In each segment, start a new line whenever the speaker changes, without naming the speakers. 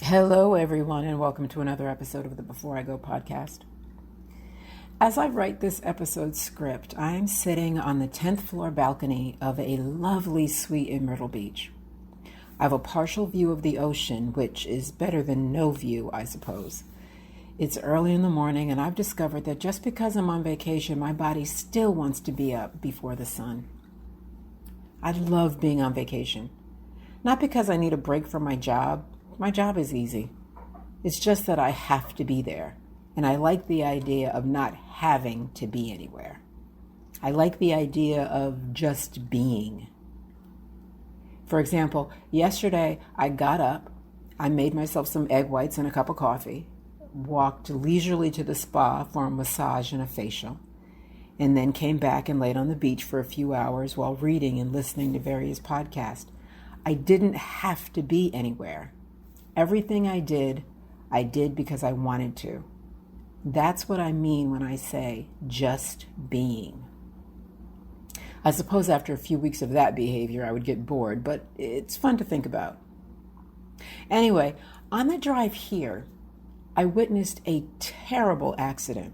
Hello, everyone, and welcome to another episode of the Before I Go podcast. As I write this episode script, I am sitting on the 10th floor balcony of a lovely suite in Myrtle Beach. I have a partial view of the ocean, which is better than no view, I suppose. It's early in the morning, and I've discovered that just because I'm on vacation, my body still wants to be up before the sun. I love being on vacation. Not because I need a break from my job. My job is easy. It's just that I have to be there, and I like the idea of not having to be anywhere. I like the idea of just being. For example, yesterday I got up, I made myself some egg whites and a cup of coffee, walked leisurely to the spa for a massage and a facial, and then came back and laid on the beach for a few hours while reading and listening to various podcasts. I didn't have to be anywhere. Everything I did because I wanted to. That's what I mean when I say just being. I suppose after a few weeks of that behavior, I would get bored, but it's fun to think about. Anyway, on the drive here, I witnessed a terrible accident.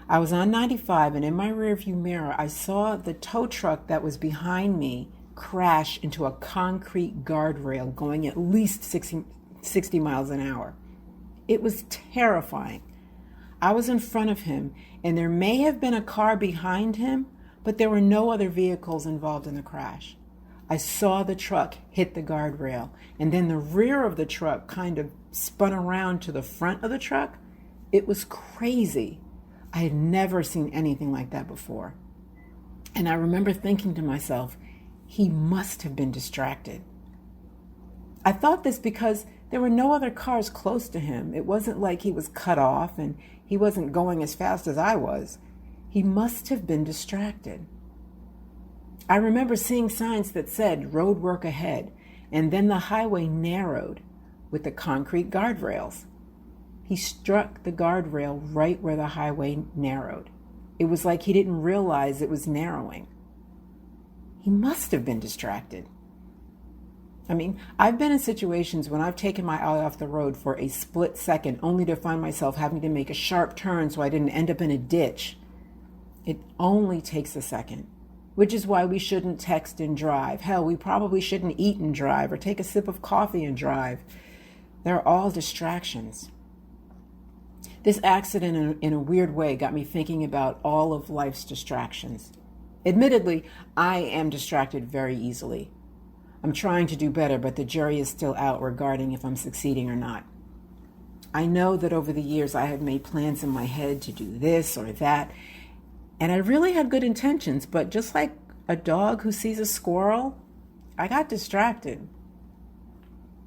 I was on 95, and in my rearview mirror, I saw the tow truck that was behind me crash into a concrete guardrail going at least 60 miles an hour. It was terrifying. I was in front of him, and there may have been a car behind him, but there were no other vehicles involved in the crash. I saw the truck hit the guardrail, and then the rear of the truck kind of spun around to the front of the truck. It was crazy. I had never seen anything like that before. And I remember thinking to myself, he must have been distracted. I thought this because there were no other cars close to him. It wasn't like he was cut off and he wasn't going as fast as I was. He must have been distracted. I remember seeing signs that said road work ahead, and then the highway narrowed with the concrete guardrails. He struck the guardrail right where the highway narrowed. It was like he didn't realize it was narrowing. He must have been distracted. I mean, I've been in situations when I've taken my eye off the road for a split second only to find myself having to make a sharp turn so I didn't end up in a ditch. It only takes a second, which is why we shouldn't text and drive. Hell, we probably shouldn't eat and drive or take a sip of coffee and drive. They're all distractions. This accident, in a weird way, got me thinking about all of life's distractions. Admittedly, I am distracted very easily. I'm trying to do better, but the jury is still out regarding if I'm succeeding or not. I know that over the years I have made plans in my head to do this or that, and I really had good intentions, but just like a dog who sees a squirrel, I got distracted.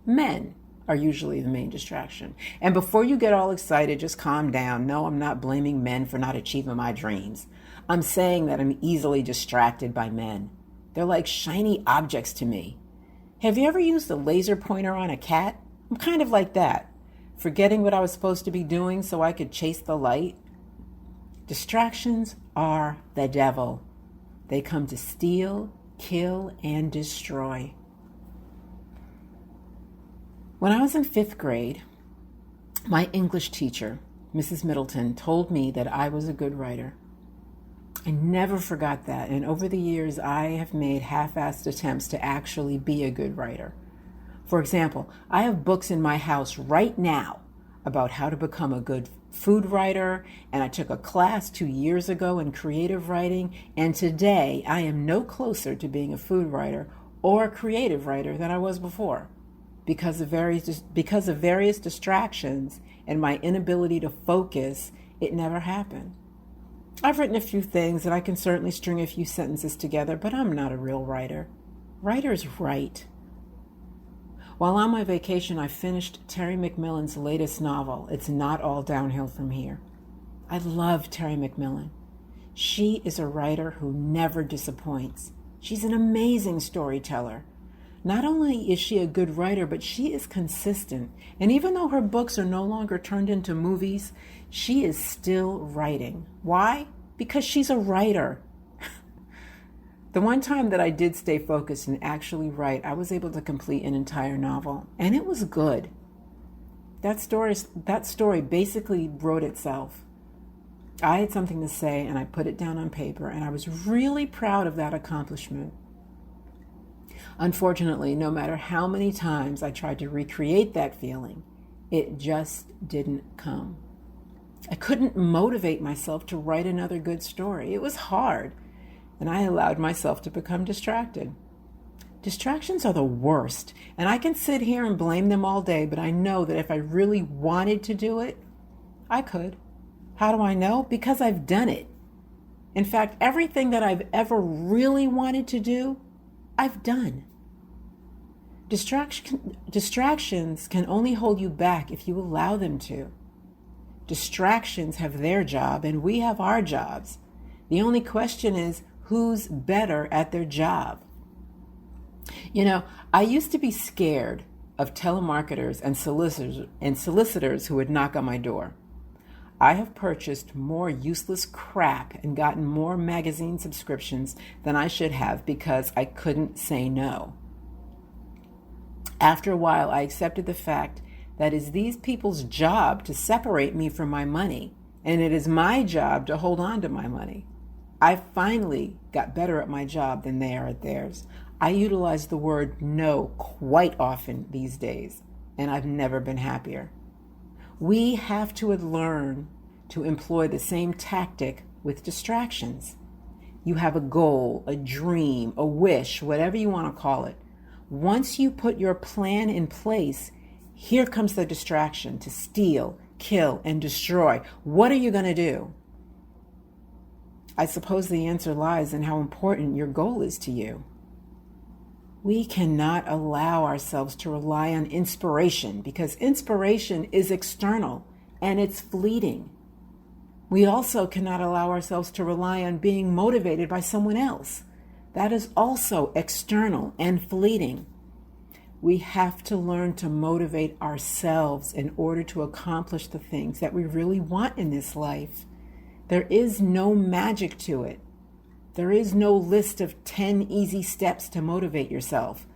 Men are usually the main distraction. And before you get all excited, just calm down. No, I'm not blaming men for not achieving my dreams. I'm saying that I'm easily distracted by men. They're like shiny objects to me. Have you ever used a laser pointer on a cat? I'm kind of like that, forgetting what I was supposed to be doing so I could chase the light. Distractions are the devil. They come to steal, kill, and destroy. When I was in 5th grade, my English teacher, Mrs. Middleton, told me that I was a good writer. I never forgot that, and over the years I have made half-assed attempts to actually be a good writer. For example, I have books in my house right now about how to become a good food writer, and I took a class 2 years ago in creative writing, and today I am no closer to being a food writer or a creative writer than I was before. Because of various distractions and my inability to focus, it never happened. I've written a few things and I can certainly string a few sentences together, but I'm not a real writer. Writers write. While on my vacation, I finished Terry McMillan's latest novel, It's Not All Downhill From Here. I love Terry McMillan. She is a writer who never disappoints. She's an amazing storyteller. Not only is she a good writer, but she is consistent. And even though her books are no longer turned into movies, she is still writing. Why? Because she's a writer. The one time that I did stay focused and actually write, I was able to complete an entire novel, and it was good. That story basically wrote itself. I had something to say, and I put it down on paper, and I was really proud of that accomplishment. Unfortunately, no matter how many times I tried to recreate that feeling, it just didn't come. I couldn't motivate myself to write another good story. It was hard, and I allowed myself to become distracted. Distractions are the worst, and I can sit here and blame them all day, but I know that if I really wanted to do it, I could. How do I know? Because I've done it. In fact, everything that I've ever really wanted to do, I've done. Distractions can only hold you back if you allow them to. Distractions have their job and we have our jobs. The only question is, who's better at their job? You know, I used to be scared of telemarketers and solicitors who would knock on my door. I have purchased more useless crap and gotten more magazine subscriptions than I should have because I couldn't say no. After a while, I accepted the fact that it is these people's job to separate me from my money, and it is my job to hold on to my money. I finally got better at my job than they are at theirs. I utilize the word no quite often these days, and I've never been happier. We have to learn to employ the same tactic with distractions. You have a goal, a dream, a wish, whatever you want to call it. Once you put your plan in place, here comes the distraction to steal, kill, and destroy. What are you going to do? I suppose the answer lies in how important your goal is to you. We cannot allow ourselves to rely on inspiration because inspiration is external and it's fleeting. We also cannot allow ourselves to rely on being motivated by someone else. That is also external and fleeting. We have to learn to motivate ourselves in order to accomplish the things that we really want in this life. There is no magic to it. There is no list of 10 easy steps to motivate yourself.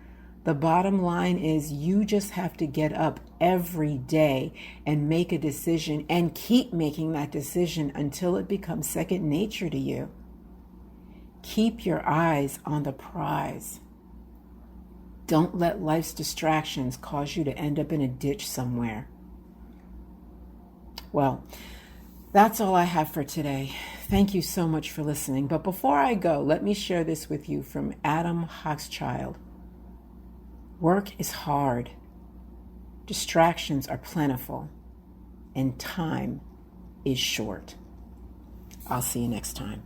The bottom line is you just have to get up every day and make a decision and keep making that decision until it becomes second nature to you. Keep your eyes on the prize. Don't let life's distractions cause you to end up in a ditch somewhere. Well, that's all I have for today. Thank you so much for listening. But before I go, let me share this with you from Adam Hochschild. Work is hard. Distractions are plentiful. And time is short. I'll see you next time.